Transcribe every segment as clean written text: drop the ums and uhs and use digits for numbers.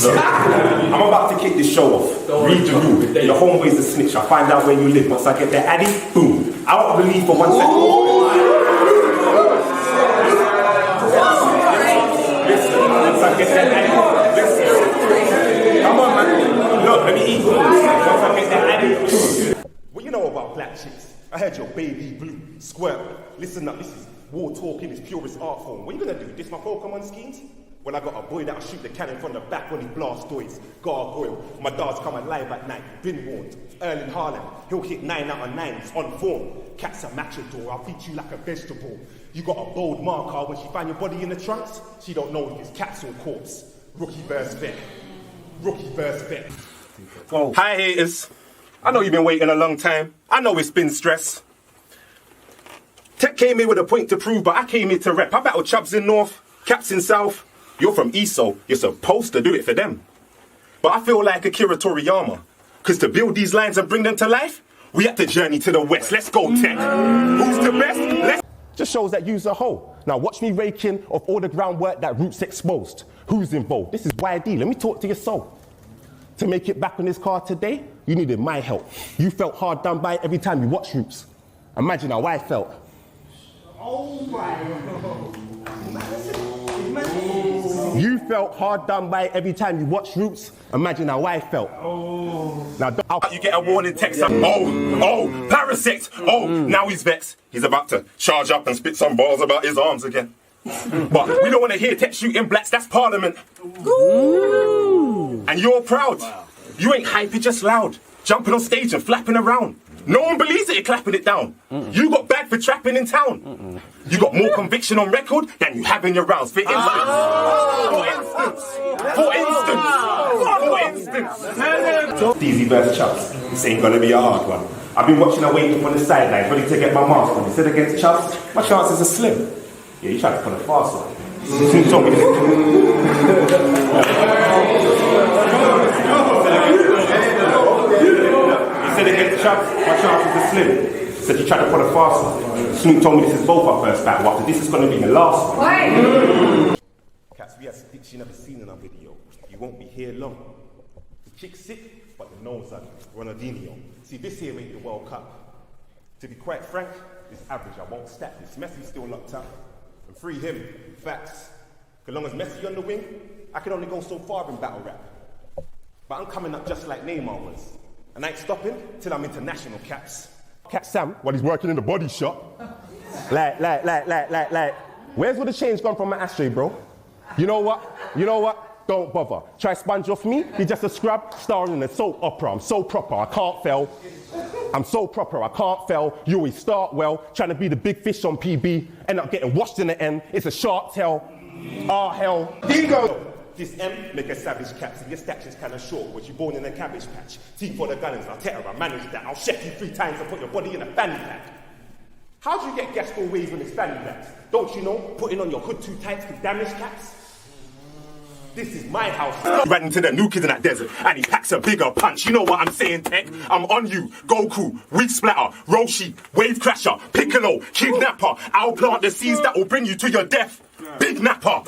Look, I'm about to kick this show off. Read the rule. Your homeboy's a snitch. I find out where you live. Once I get there, addy, boom. I won't believe for 1 second. Listen, once I get there, addy, listen. Come on, man. Look, let me eat. Once I get there, addy. What you know about black chicks? I heard your baby blue squirt. Listen up, this is war talk in its purest art form. What you gonna do? Diss my Pokemon schemes? When I got a boy that'll shoot the cannon from the back when he blast toys. Gargoyle, my dogs come alive at night. Been warned. Erling Haaland, he'll hit 9 out of 9s on form. Cat's a matador, I'll feed you like a vegetable. You got a bold marker when she find your body in the trunks. She don't know if it's cats or corpse. Rookie verse vet. Rookie verse vet. Whoa. Hi haters. I know you've been waiting a long time. I know it's been stress. Tech came here with a point to prove, but I came here to rep. I battle Chubbs in North, Caps in South. You're from East, so you're supposed to do it for them. But I feel like Akira Toriyama, because to build these lines and bring them to life, we had to journey to the West. Let's go, Tech. Who's the best? Just shows that you's a hoe. Now watch me raking of all the groundwork that Roots exposed. Who's involved? This is YD. Let me talk to your soul. To make it back on this car today, you needed my help. You felt hard done by every time you watched Roots. Imagine how I felt. Oh my God. You felt hard done by every time you watched Roots. Imagine how I felt. Oh. Now you get a warning text. Parasect. Now he's vexed. He's about to charge up and spit some balls about his arms again. But we don't want to hear Tech shooting blacks. That's Parliament. Ooh. And you're proud. Wow. You ain't hype, you're just loud. Jumping on stage and flapping around. No one believes it, you're clapping it down. You got bagged for trapping in town. You got more conviction on record than you have in your rounds. For instance, Yendeezy versus Chubbs. This ain't gonna be a hard one. I've been watching her waiting on the sidelines, ready to get my mask on. Instead against Chubbs, my chances are slim. Yeah, you tried to put a fast one. You told me this. Said against Chubbs, my chances are slim. Said you tried to put a fast one. Snoop told me this is both our first battle. After this is going to be the last one. Cats, we have sticks you never seen in our video. You won't be here long. The chick's sick, but the nose are Ronaldinho. See, this here ain't the World Cup. To be quite frank, it's average. I won't stack this. Messi's still locked up. And free him. Facts. As long as Messi on the wing, I can only go so far in battle rap. But I'm coming up just like Neymar was. And I ain't stopping till I'm international, Caps. Cat Sam, while he's working in the body shop. Like. Where's all the change gone from my ashtray, bro? You know what? Don't bother. Try sponge off me, you're just a scrub starring in a soap opera. I'm so proper, I can't fail. I'm so proper, I can't fail. You always start well, trying to be the big fish on PB, end up getting washed in the end. It's a shark tail. Ah, hell. Ego! This M make a savage Caps, and your stature's kinda short, was you born in a cabbage patch? Teeth for the gunners, I'll tell her, I manage that. I'll check you 3 times and put your body in a fanny pack. How do you get gas for waves when it's fanny packs? Don't you know, putting on your hood too tight could damage Caps? This is my house. He ran into the new kid in that desert, and he packs a bigger punch. You know what I'm saying, Tech? I'm on you. Goku, Weed Splatter, Roshi, Wave Crasher, Piccolo, Kidnapper. I'll plant the seeds that will bring you to your death. Big Napper.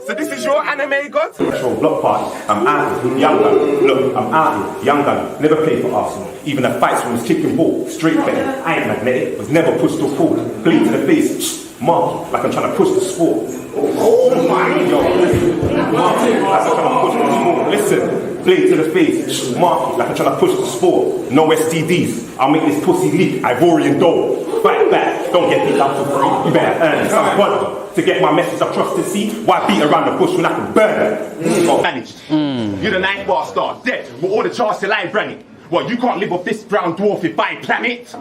So this is your anime god? Retro block party. I'm out here, young gun. Look, I'm out here, young gun. Never played for Arsenal. Even the fights when I was kicking ball, straight betting. I ain't magnetic, was never pushed or pulled. Bleed to the face. Marky, like I'm trying to push the sport. Oh my God, listen. Marky, like I'm trying to push the sport. Listen, blade to the face. Marky, like I'm trying to push the sport. No STDs. I'll make this pussy leak. Ivorian dough. Fight back. Don't get beat up for free. You better earn some money to get my message across the sea. Why beat around the bush when I can burn it? Got managed. You're the 9 bar star, dead with all the jars till I ran it. Well, you can't live off this brown dwarf if I plan it.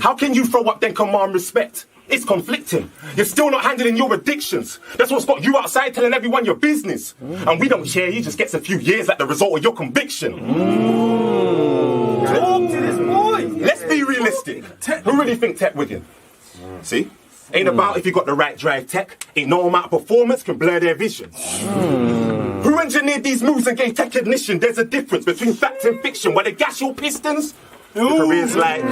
How can you throw up then command respect? It's conflicting. You're still not handling your addictions. That's what's got you outside telling everyone your business. And we don't care, he just gets a few years at the result of your conviction. Talk to this boy. Let's be realistic. Who really think Tech wiggin? See? Ain't about if you got the right drive, Tech. Ain't no amount of performance can blur their vision. Who engineered these moves and gave Tech ignition? There's a difference between fact and fiction. Where they gas your pistons, the career's like...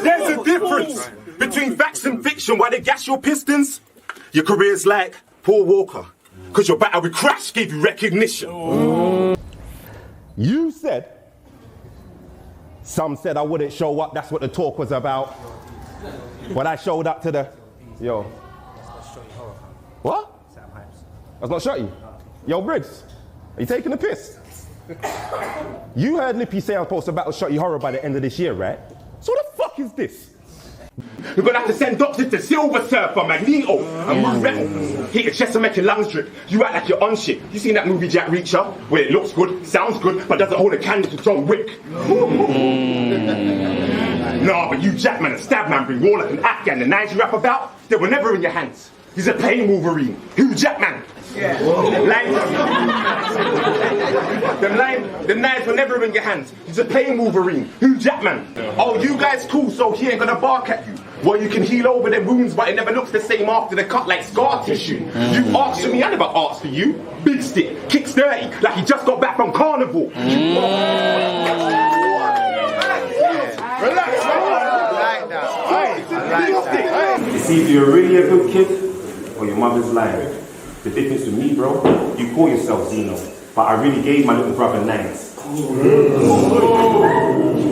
There's a difference. Between facts and fiction, why they gas your pistons? Your career's like Paul Walker, because your battle with Crash gave you recognition. You said, some said I wouldn't show up, that's what the talk was about. But I showed up to the, yo. What? That's not shot you? Yo, Briggs, are you taking a piss? You heard Lippy say I'm supposed to battle Shotty Horror by the end of this year, right? So what the fuck is this? You're gonna have to send doctors to Silver Surfer, Magneto, and move metal. Hit your chest and make your lungs drip. You act like you're on shit. You seen that movie Jack Reacher, where it looks good, sounds good, but doesn't hold a candle to John Wick? Nah, but you Jack man and Stab man bring war like an Afghan. The knives you rap about, they were never in your hands. He's a pain Wolverine. Who Jack man? Yeah. Them knives were never in your hands. He's a pain Wolverine. Who Jackman? Oh, you guys cool, so he ain't gonna bark at you. Well, you can heal over them wounds, but it never looks the same after the cut like scar tissue. You asked for me, I never asked for you. Big stick, kicks dirty, like he just got back from carnival. Relax, it's either you're really a good kid, or your mother's lying. The difference with me, bro, you call yourself Zeno, but I really gave my little brother names.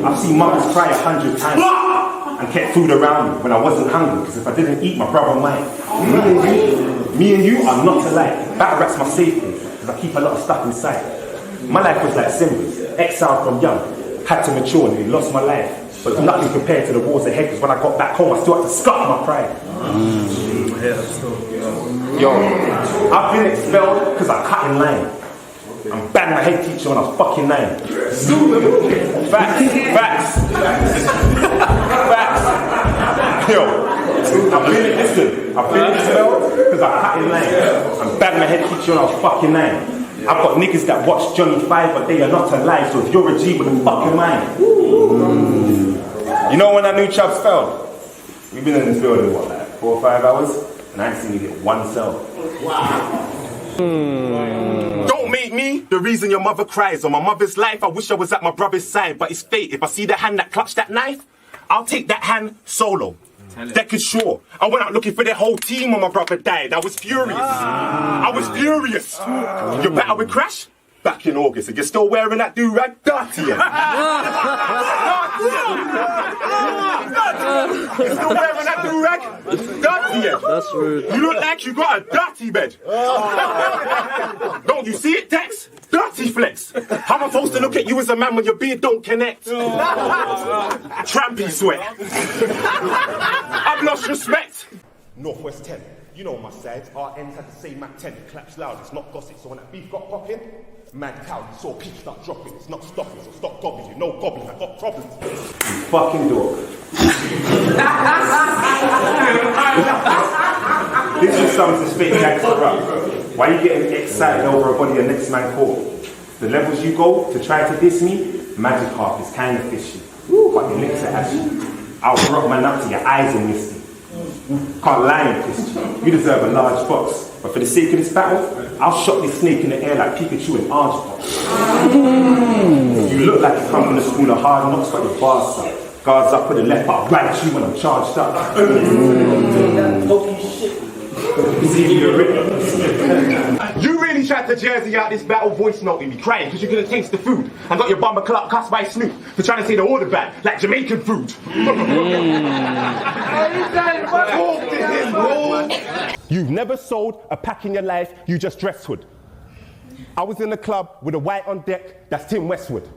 I've seen mothers cry 100 times and kept food around me when I wasn't hungry, because if I didn't eat, my brother might. Me and you are not alike. Battle rat's my safety, because I keep a lot of stuff inside. My life was like Simba's, exiled from young, had to mature and lost my life. But it's nothing compared to the wars ahead, because when I got back home, I still had to scuff my pride. Yo, I've been expelled because I cut in line. I'm banged my head teacher when I was fucking 9. Facts. Yo, I've been expelled because I cut in line. I'm banged my head teacher when I was fucking 9. I've got niggas that watch Johnny 5, but they are not alive, so if you're a G with a fucking mind. You know when that new chap's failed? We've been in this building, what, like 4 or 5 hours? And I ain't seen you get one cell. Wow. Don't make me the reason your mother cries. On my mother's life, I wish I was at my brother's side, but it's fate. If I see the hand that clutched that knife, I'll take that hand solo. Deck is sure. I went out looking for their whole team when my brother died. I was furious. Your battle with Crash? Back in August, and you're still wearing that do-rag? Dirty yet? You're still wearing that do-rag? Dirty yet? That's rude. You look like you got a dirty bed. Don't you see it, Tex? Dirty flex. How am I supposed to look at you as a man when your beard don't connect? Trampy sweat. I've lost respect. Northwest 10. You know my sides. Our ends had the same Mac 10. It claps loud. It's not gossip. So when that beef got popping, mad cow, you saw peach start dropping. It's not stopping. So stop gobbling. You know gobbling. I got problems. You fucking dog. This is some suspect gangster rap. Why are you getting excited over a body of next man caught? The levels you go to try to diss me, magic half is kind of fishy. But your lips are ashy. I'll rock my nut to your eyes are misty. Can't lie and kiss you. You deserve a large box. But for the sake of this battle, I'll shot this snake in the air like Pikachu in Orange Box. You look like you come from the school of hard knocks, but your bars suck. Guards up with the left, but I'll ride you when I'm charged up. You really tried to jersey out this battle voice noting me, crying because you couldn't taste the food, and got your bumper clock cussed by Snoop for trying to say the order bad, like Jamaican food. You've never sold a pack in your life, you just dress hood. I was in the club with a white on deck, that's Tim Westwood.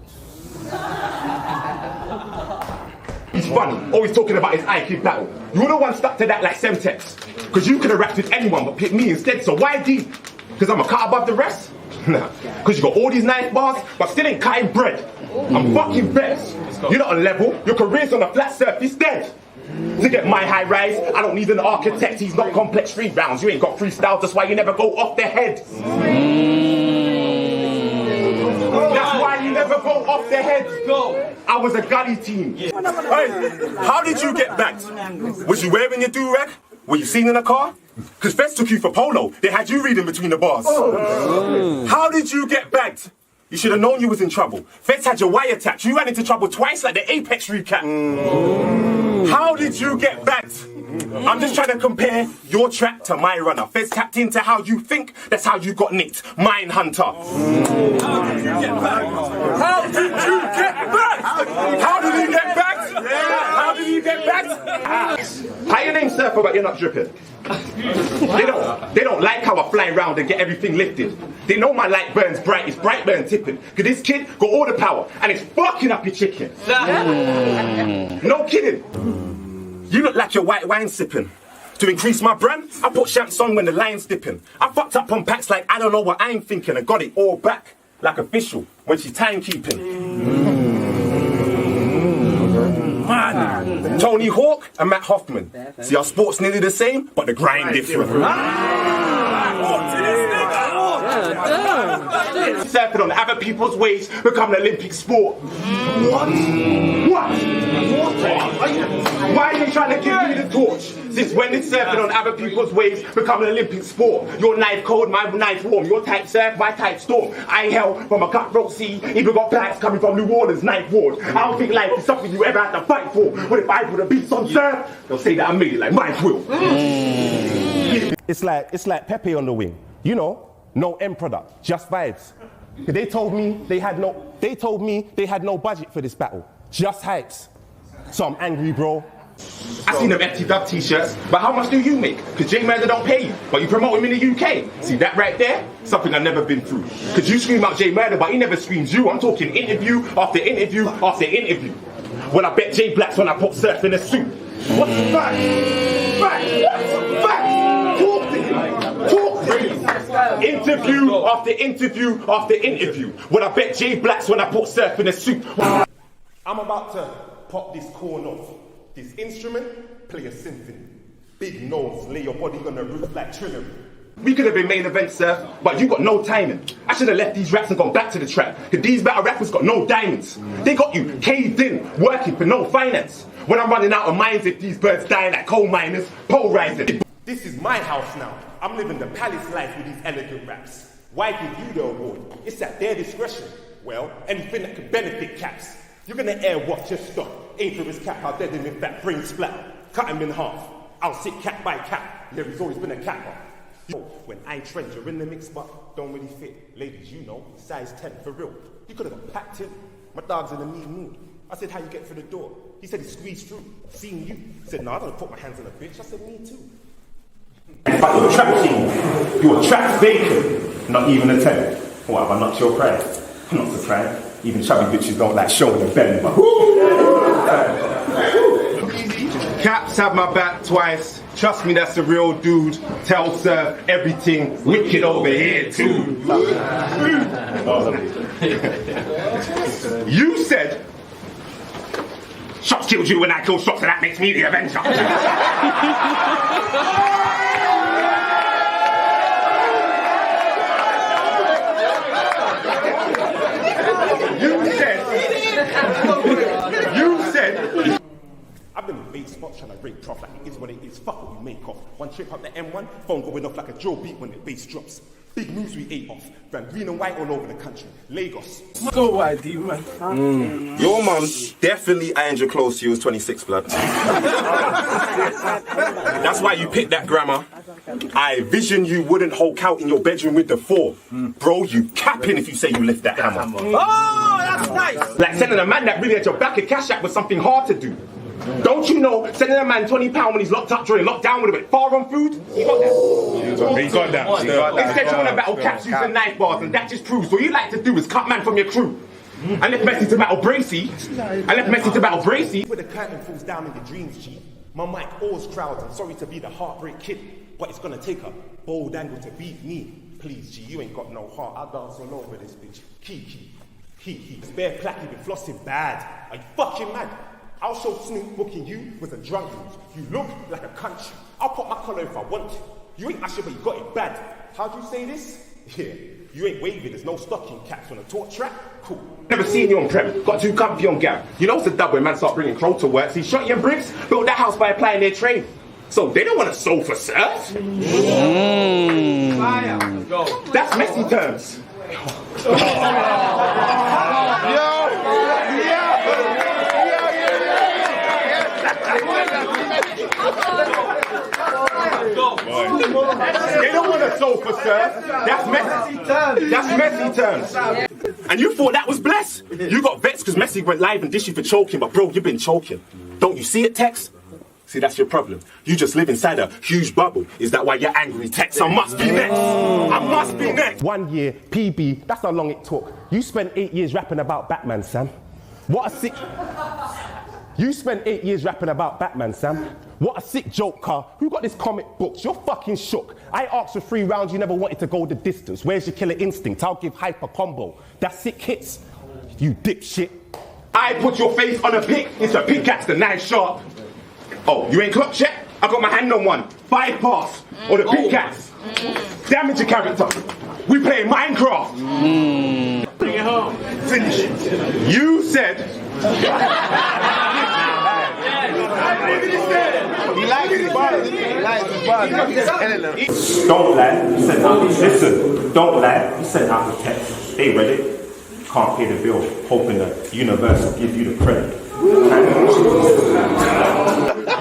He's funny, always talking about his IQ battle. You're the one stuck to that like Semtex. Because you could have rapped with anyone but picked me instead, so why D? Because I'm a cut above the rest? Nah, because you got all these nice bars, but still ain't cutting bread. I'm fucking vexed. You're not on level, your career's on a flat surface dead. To get my high rise, I don't need an architect, he's not complex 3 rounds. You ain't got freestyle, that's why you never go off the head. That's why you never go off the head. I was a gully team. Hey, how did you get backed? Was you wearing your do-rag? Were you seen in a car? Because Feds took you for polo. They had you reading between the bars. How did you get bagged? You should have known you was in trouble. Feds had your wiretapped. You ran into trouble twice like the Apex recap. How did you get bagged? I'm just trying to compare your track to my runner. Feds tapped into how you think, that's how you got nicked. Mine hunter. How did you get bagged? How did you get bagged? How did you get bagged? How did you get bagged? How your name surfer but you're not dripping? They don't like how I fly around and get everything lifted. They know my light burns bright, it's bright burn tipping. Cause this kid got all the power and it's fucking up your chicken. No kidding. You look like you're white wine sipping. To increase my brand, I put champs on when the line's dipping. I fucked up on packs like I don't know what I'm thinking and got it all back like official when she's timekeeping. Man. Tony Hawk and Matt Hoffman. See, our sports nearly the same, but the grind different. Surfing on other people's waves, become an Olympic sport. What? Why are you trying to give me the torch? Since when did surfing on other people's waves become an Olympic sport? Your knife cold, my knife warm. Your type surf, my type storm. I hail from a cutthroat sea, even got blacks coming from New Orleans, night ward. I don't think life is something you ever had to fight for. But if I put a beat on surf, they'll say that I made it like Mike will. It's like Pepe on the wing. You know, no end product, just vibes. They told me they had no budget for this battle. Just hypes. So I'm angry, bro. I seen them empty dub t-shirts, but how much do you make? Cause J Murder don't pay you, but you promote him in the UK. See that right there? Something I've never been through. Cause you scream out J Murder, but he never screams you. I'm talking interview after interview after interview. Well, I bet J Black's when I put surf in a suit. What's the fact? Fact! Talk to him! Talk to him! Interview after interview after interview. Well, I bet J Black's when I put surf in a suit. I'm about to pop this corn off. This instrument, play a symphony. Big nose, lay your body on the roof like Trinity. We could have been main event surf, but you got no timing. I should have left these rats and gone back to the track. Cause these battle rappers got no diamonds. They got you caved in, working for no finance. When I'm running out of mines, if these birds die like coal miners, pole rising. This is my house now. I'm living the palace life with these elegant raps. Why give you the award? It's at their discretion. Well, anything that could benefit caps. You're gonna air what just stop. Aim for his cap, I'll dead him in that brain splat. Cut him in half. I'll sit cap by cap. Yeah, he's always been a capper. When I trend, you're in the mix, but don't really fit. Ladies, you know, size 10 for real. You could have got packed in. My dog's in a mean mood. I said, how you get through the door? He said he squeezed through. Seen you. Said, no, I don't put my hands on a bitch. I said, me too. But you're a trap king. You're a trap bacon. Not even a 10. What have I knocked your pride? I'm not surprised. Even chubby bitches don't like showing their belly. But Caps have my back twice. Trust me, that's a real dude. Tell Sir everything wicked over here too. You said shots killed you when I kill shots, and that makes me the Avenger. You said I've been in bait spots trying to rate prof like it is what it is. Fuck what we make off. One trip up the M1, phone going off like a drill beat when the bass drops. Big moves we ate off. Ran green and white all over the country. Lagos. So why do you, man? Your mum definitely ironed your clothes till you was 26, blood. That's why you picked that grammar. I vision you wouldn't hulk out in your bedroom with the 4. Bro, you capping if you say you lift that hammer. Oh, that's nice. Like sending a man that really had your back a cash app was something hard to do. Don't you know, sending a man £20 when he's locked up during lockdown would have been far on food? He got that. Instead you want to battle caps using knife bars, and that just proves all you like to do is cut man from your crew. I left Messi to battle Bracy. Where the curtain falls down in your dreams, G. My mic always crowds. I'm sorry to be the heartbreak kid, but it's gonna take a bold angle to beat me. Please, G, you ain't got no heart. I'll dance all over this bitch. Kiki. Spare plaque, you been flossing bad. Are you fucking mad? I'll show Snoop booking you with a drunk dude. You look like a cunt. I'll put my collar if I want to. You ain't Usher, but you got it bad. How'd you say this? Yeah, you ain't wavy, there's no stocking caps on a torch track. Cool. Never seen you on prem, got too comfy on Gary. You know it's a dub when man start bringing crow to work. See, Shotty and Briggs built that house by applying their trade. So they don't want to soul for surf. That's messy terms. They don't want a sofa, sir. That's messy terms. That's messy terms. And you thought that was blessed? You got vexed because Messi went live and dished you for choking, but bro, you've been choking. Don't you see it, Tex? See, that's your problem. You just live inside a huge bubble. Is that why you're angry, Tex? I must be next. I must be next. 1 year, PB, that's how long it took. You spent 8 years rapping about Batman, Sam. What a sick... You spent 8 years rapping about Batman, Sam. What a sick joke, car. Who got this comic books? You're fucking shook. I asked for 3 rounds, you never wanted to go the distance. Where's your killer instinct? I'll give hyper combo. That's sick hits. You dipshit. I put your face on a pick. It's a pickaxe, the knife sharp. Oh, you ain't clocked yet? I got my hand on one. 5 pass. Or the pickaxe. Damage your character. We play Minecraft. Bring it home. Finish it. You said... He likes his bars. He likes his bars. Don't lie, you sent out. Listen, don't lie, you sent out the text. They read it, can't pay the bill, hoping the universe will give you the credit.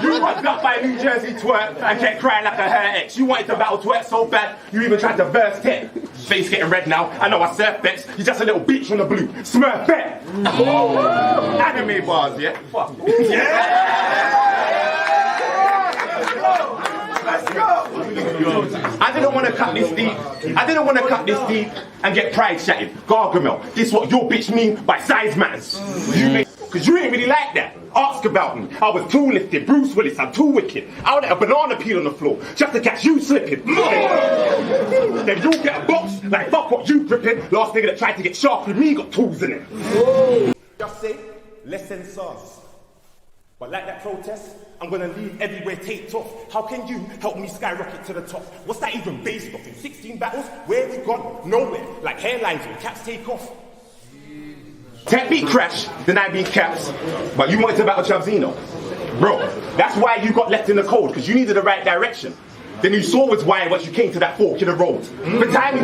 You got up by New Jersey twerk and kept crying like a her ex. You wanted to battle twerk so bad, you even tried to verse 10. Face getting red now, I know I surf bets. You're just a little bitch on the blue. Smurf bet. Anime bars, yeah? Fuck. Yeah! Let's go! I didn't want to cut this deep. I didn't want to cut this deep and get pride shattered. Gargamel, this is what your bitch mean by size matters. Because you ain't really like that. Ask about me. I was too lifted. Bruce Willis, I'm too wicked. I would let a banana peel on the floor just to catch you slipping. Then you'll get a box like fuck what you gripping. Last nigga that tried to get sharp with me got tools in it. Just say, less than SARS. But like that protest, I'm gonna leave everywhere taped off. How can you help me skyrocket to the top? What's that even based off? In 16 battles, where have we gone? Nowhere. Like hairlines when cats take off. Tech beat Crash, then I beat Caps. But you wanted to battle Chavzino. Bro, that's why you got left in the cold, because you needed the right direction. Then you saw was why once you came to that fork in the road. For timing.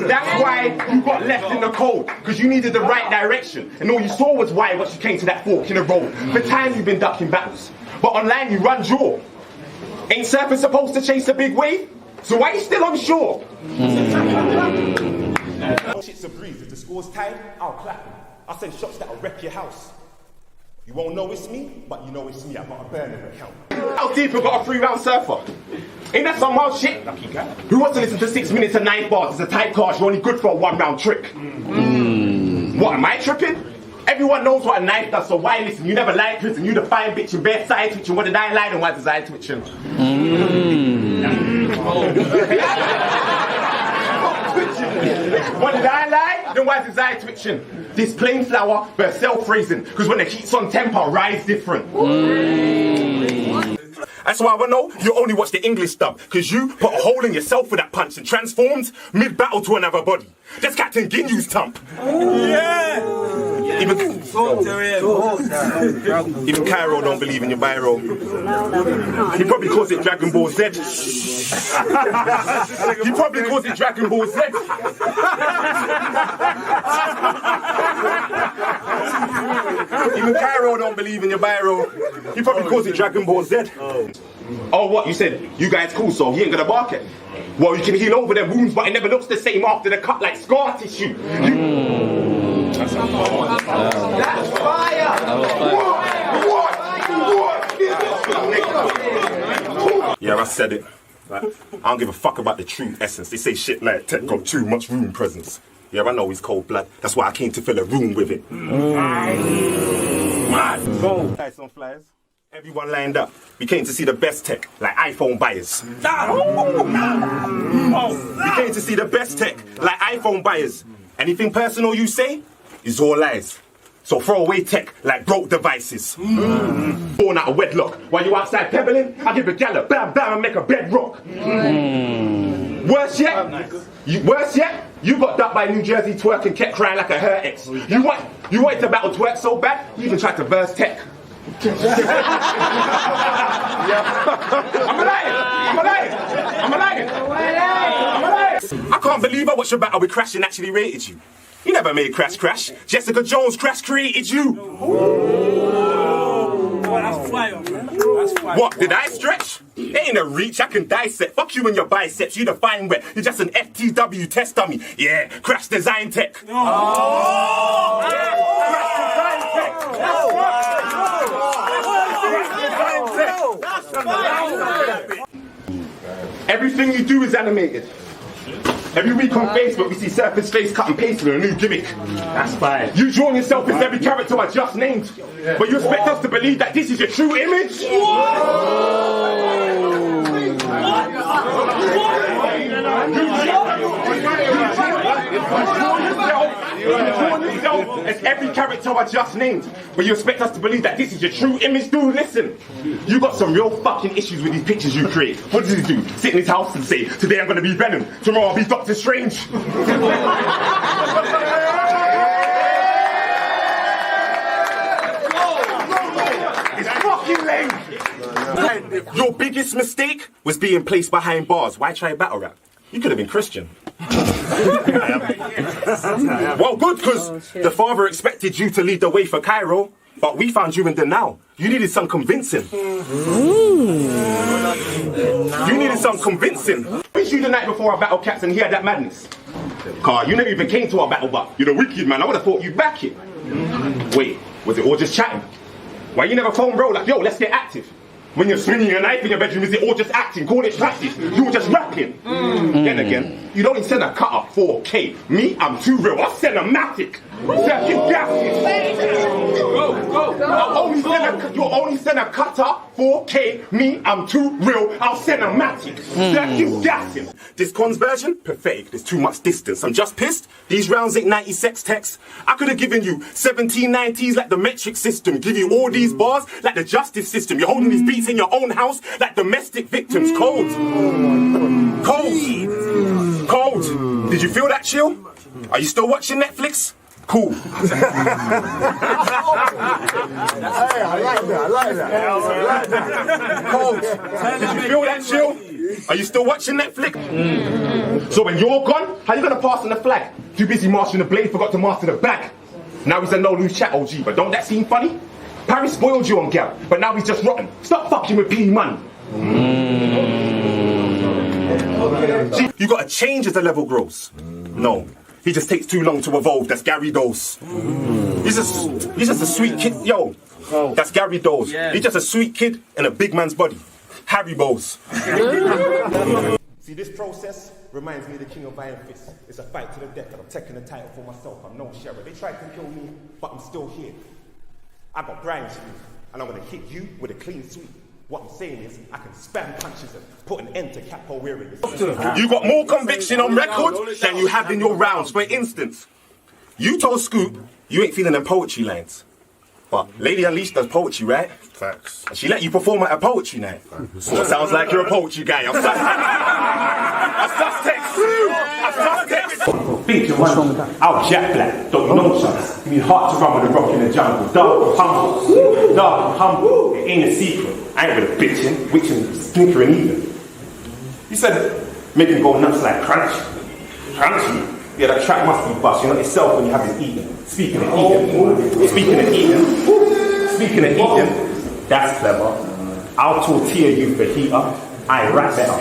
That's why you got left in the cold, because you needed the right direction. And all you saw was why once you came to that fork in the road. For time you've been ducking battles. But online you run draw. Ain't surfing supposed to chase a big wave? So why are you still on shore? Shit's a breeze. If the score's tied, I'll clap him. I'll send shots that'll wreck your house. You won't know it's me, but you know it's me. I've got a burner account. How deep have got a 3-round surfer? Ain't that some wild shit? Who wants to listen to 6 minutes and 9 bars? It's a tight card, you're only good for a 1-round trick. What, am I tripping? Everyone knows what a knife does, so why listen? You never lied prison, you the fine bitch and bare side twitching. What did I lie and why does I twitching? What did I lie? Then why is his eye twitching? This plain flour, but self-raising. Because when the heat's on temper, rise different. That's why I know you only watch the English dub. Because you put a hole in yourself with that punch and transformed mid-battle to another body. That's Captain Ginyu's tump. Yeah! Even Cairo don't believe in your biro. He probably calls it Dragon Ball Z. He probably calls it Dragon Ball Z. Even Cairo don't believe in your biro. He probably calls it Dragon Ball Z. Oh, what? You said you guys cool, so he ain't gonna bark it. Well, you can heal over their wounds, but it never looks the same after the cut, like scar tissue. That's fire! What? Yeah, I said it. Like, I don't give a fuck about the true essence. They say shit like Tech got too much room presence. Yeah, I know he's cold blood. That's why I came to fill a room with it. Go. Nice on flyers. Everyone lined up. We came to see the best tech, like iPhone buyers. We came to see the best tech, like iPhone buyers. Anything personal you say is all lies. So throw away tech like broke devices. Born out of wedlock. While you outside pebbling, I give a gal a bam bam and make a bedrock. Worse yet, you got ducked by New Jersey twerk and kept crying like a her ex. You wanted to battle twerk so bad, you even tried to verse tech. I'm alive. I can't can't believe I watched your battle with Crash and actually rated you. You never made Crash crash. Jessica Jones Crash created you. That's fire, man. That's fire. What, did I stretch? It ain't a reach, I can dissect. Fuck you and your biceps, you define wet. You're just an FTW test dummy. Yeah, Crash Design Tech. Crash Design Tech. Everything you do is animated. Every week on Facebook we see Surface face cut and paste with a new gimmick. That's fine. You drawing yourself as every character I just named. But you expect us to believe that this is your true image? You drawing yourself as every character I just named. But you expect us to believe that this is your true image? Dude, listen. You got some real fucking issues with these pictures you create. What does he do? Sit in his house and say, today I'm gonna be Venom, tomorrow I'll be Doctor Strange. It's fucking lame. Your biggest mistake was being placed behind bars. Why try battle rap? You could have been Christian. Well, good, because the father expected you to lead the way for Cairo, but we found you in denial. You needed some convincing. You needed some convincing. We you the night before our battle caps and he had that madness. Car, you never even came to our battle, but you're the wicked man. I would have thought you'd back it. Wait, was it all just chatting? Why you never phone bro like, yo, let's get active? When you're swinging a knife in your bedroom, is it all just acting? Call it practice. You were just rapping. Then again, you don't send a cut up 4K. Me, I'm too real. I'll send a matic. You only send a cutter 4K. Me, I'm too real. I'll send a matic. This con's version, pathetic. There's too much distance. I'm just pissed. These rounds ain't 90 sex texts. I could have given you 1790s like the metric system. Give you all these bars like the justice system. You're holding these beats in your own house like domestic victims. Cold. Cold. Did you feel that chill? Are you still watching Netflix? Cool. Hey, I like that. Cold. Did you feel that chill? Are you still watching Netflix? So when you're gone, how you gonna pass on the flag? Too busy mastering the blade, forgot to master the bag. Now he's a no-lose chat OG, but don't that seem funny? Paris spoiled you on gal, but now he's just rotten. Stop fucking with P money. You gotta change as the level grows. No. He just takes too long to evolve. That's Gary Dose. He's just a sweet kid. Yo, that's Gary Dose. He's just a sweet kid in a big man's body. Harry Bowes. See, this process reminds me of the King of Iron Fist. It's a fight to the death, and I'm taking the title for myself. I'm no sheriff. They tried to kill me, but I'm still here. I got Brian Street, and I'm gonna hit you with a clean sweep. What I'm saying is, I can spam punches and put an end to capo weariness. You got more conviction on record than you have in your rounds. For instance, you told Scoop you ain't feeling them poetry lines. But Lady Unleashed does poetry, right? Facts. And she let you perform at a poetry night. So it sounds like you're a poetry guy. I'm suspect. Thinking what's wrong with that? Out Jack Black, don't you know chance? You mean hard to run with a rock in the jungle. Dark and humble. It ain't a secret. I ain't with a bitchin', witchin', stinker and even. You said make him go nuts like crunch. Crunchy? Yeah, that track must be bust. You're not yourself when you have his eating. Speaking of eating, that's clever. I'll tortilla you for heater. I rap better.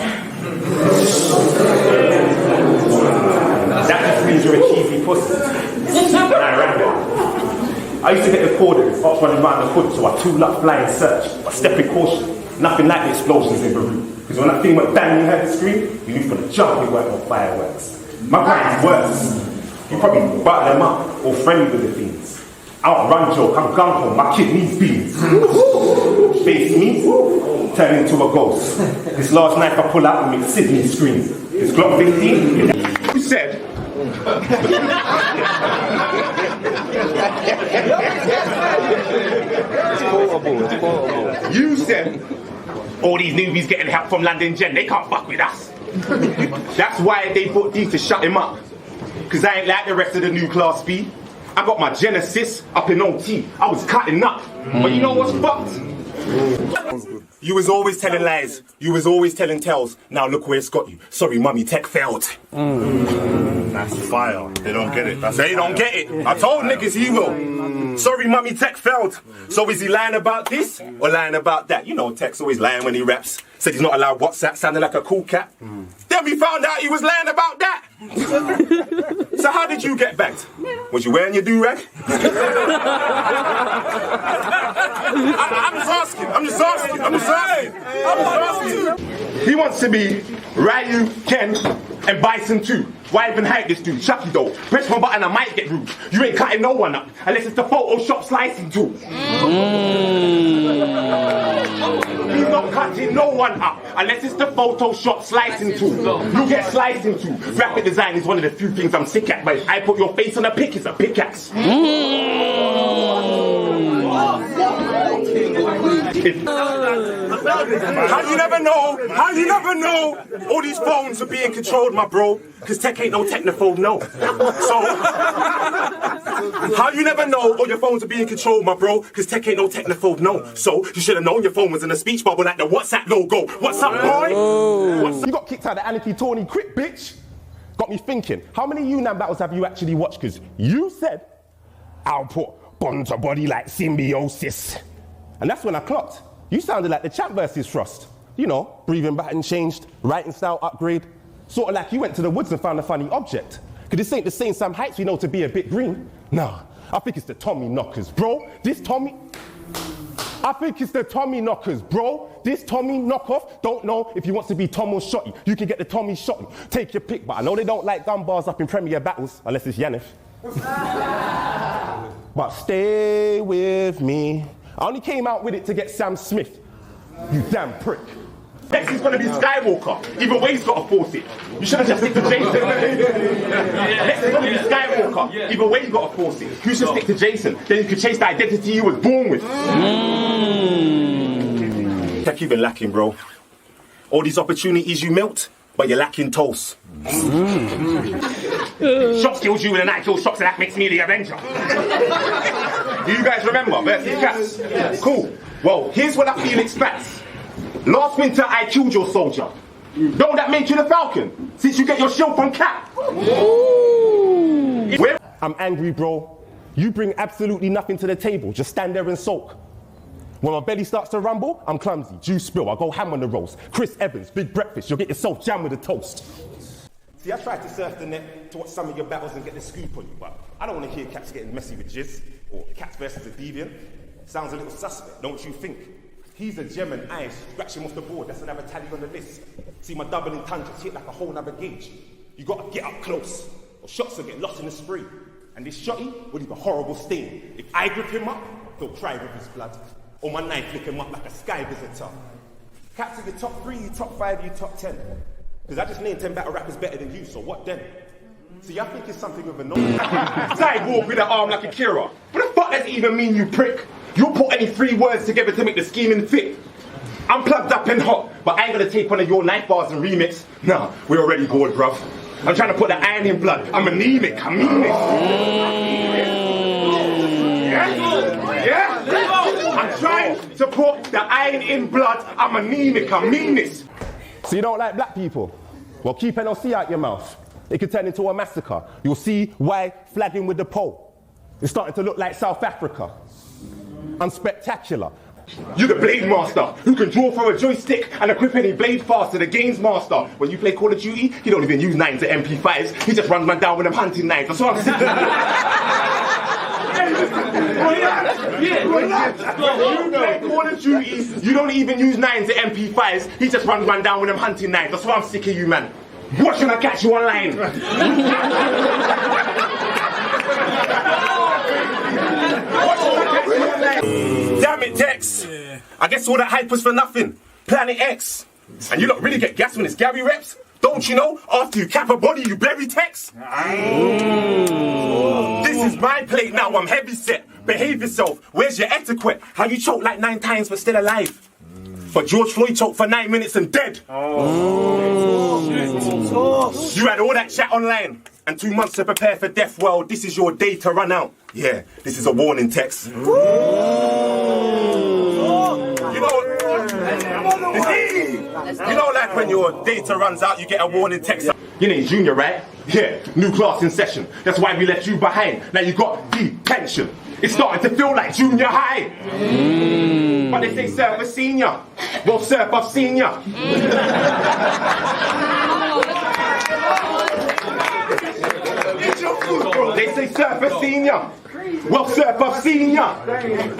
That just means you're a cheesy pussy. And I rap better. I used to get the coordinates, ops running around the hood, so I tool up, fly and search. But step in caution, nothing like the explosions in Beirut. Because when that thing went bang, you heard the scream, you knew from the jump it weren't on fireworks. My brand's worse. You probably butter them up or friendly with the things. I don't run joke, I'm gung ho, my kid needs beans. Face me, turn into a ghost. This last knife I pull out will make Sydney scream. This Glock 15, you said. You said all these newbies getting help from London Gen, they can't fuck with us. That's why they put these to shut him up. Cause I ain't like the rest of the new class B. I got my Genesis up in OT. I was cutting up. But you know what's fucked? You was always telling lies. You was always telling tales. Now look where it's got you. Sorry, mummy, tech failed. That's fire. They don't get it. They don't get it. I told niggas he will. Sorry, mummy, tech failed. So is he lying about this or lying about that? You know, Tech's always lying when he raps. Said he's not allowed WhatsApp, sounding like a cool cat. Then we found out he was lying about that. So how did you get bagged? Was you wearing your do-rag? I'm just asking. He wants to be Ryu, Ken, and Bison too. Why even hype this dude? Chucky though. Press one button, I might get rude. You ain't cutting no one up unless it's the Photoshop slicing tool. He's not cutting no one up unless it's the Photoshop slicing tool. You get slicing tool. Graphic design is one of the few things I'm sick at, but if I put your face on a pick, it's a pickaxe. How you never know all these phones are being controlled, my bro? Because tech ain't no technophobe, no. So, how you never know all your phones are being controlled, my bro? Because tech ain't no technophobe, no. So, you should have known your phone was in a speech bubble like the WhatsApp logo. What's up, boy? You got kicked out of Anarchy Tony quick, bitch. Got me thinking, how many Yunnan battles have you actually watched? Because you said, I'll put bond to body like symbiosis. And that's when I clocked. You sounded like the champ versus Frost. You know, breathing pattern changed, writing style upgrade. Sort of like you went to the woods and found a funny object. Because this ain't the same Sam Heights we know to be a bit green. Nah, I think it's the Tommy knockers, bro. This Tommy knockoff don't know if he wants to be Tom or Shotty. You can get the Tommy Shotty. Take your pick, but I know they don't like gun bars up in Premier battles, unless it's Yannick. But stay with me. I only came out with it to get Sam Smith. You damn prick. Next he's gonna be Skywalker. Either way he's gotta force it. You should have just stick to Jason. Next he's gonna be Skywalker. Either way you gotta force it. You should stick to Jason. Then you can chase the identity you was born with. Tech, you've been lacking, bro. All these opportunities you milked, but you're lacking toast. Shots kills you and I kill shots, and that makes me the Avenger. Do you guys remember versus Cats? Yes. Cool. Well, here's what I feel expects. Last winter I killed your soldier. Don't that make you the Falcon? Since you get your shield from Cat. I'm angry, bro. You bring absolutely nothing to the table. Just stand there and sulk. When my belly starts to rumble, I'm clumsy. Juice spill, I go ham on the roast. Chris Evans, big breakfast, you'll get yourself jammed with a toast. See, I tried to surf the net to watch some of your battles and get the scoop on you, but I don't want to hear Cats getting messy with Jizz, or Cats versus a deviant. Sounds a little suspect, don't you think? He's a gem and I scratch him off the board, that's another tally on the list. See, my double entendres hit like a whole nother gauge. You gotta get up close, or shots will get lost in the spree. And this shotty will leave a horrible stain. If I grip him up, he'll cry with his blood. Or my knife lick him up like a sky visitor. Cats are your top 3, you top 5, you top 10. Because I just named 10 battle rappers better than you, so what then? See, I think it's something with a nose. Sidewalk with an arm like Akira. What the fuck does it even mean, you prick? You'll put any 3 words together to make the scheming fit. I'm plugged up and hot, but I ain't gonna take one of your knife bars and remix. Nah, we're already bored, bruv. I'm trying to put the iron in blood. I'm anemic, I mean this. Yeah? I'm trying to put the iron in blood. I'm anemic, I mean this. So you don't like black people? Well, keep NLC out your mouth. It could turn into a massacre. You'll see why flagging with the pole. It's starting to look like South Africa. Unspectacular. You the blade master, who can draw from a joystick and equip any blade faster, the games master. When you play Call of Duty, you don't even use 9s or MP5s. He just runs man down with them hunting knives. That's what I'm saying. You play Call of Duty, you don't even use 9s or MP5s. He just runs man down with them hunting knives. That's why I'm sick of you, man. What should I catch you online? Damn it, Tex. I guess all that hype was for nothing. Planet X. And you lot really get gas when it's Gary reps? Don't you know? After you cap a body, you bury Tex. This is my plate now, I'm heavy set. Behave yourself. Where's your etiquette? How you choke like 9 times but still alive? But George Floyd choked for 9 minutes and dead. You had all that chat online. And 2 months to prepare for death. Well, this is your day to run out. Yeah, this is a warning text. You know, You know, like when your data runs out, you get a warning text. You know, junior, right? Yeah, new class in session. That's why we left you behind. Now you got detention. It's starting to feel like junior high. But they say, sir, we're senior. Well, sir, I've seen ya. They say, sir, we're senior. Well, sir, I've seen ya.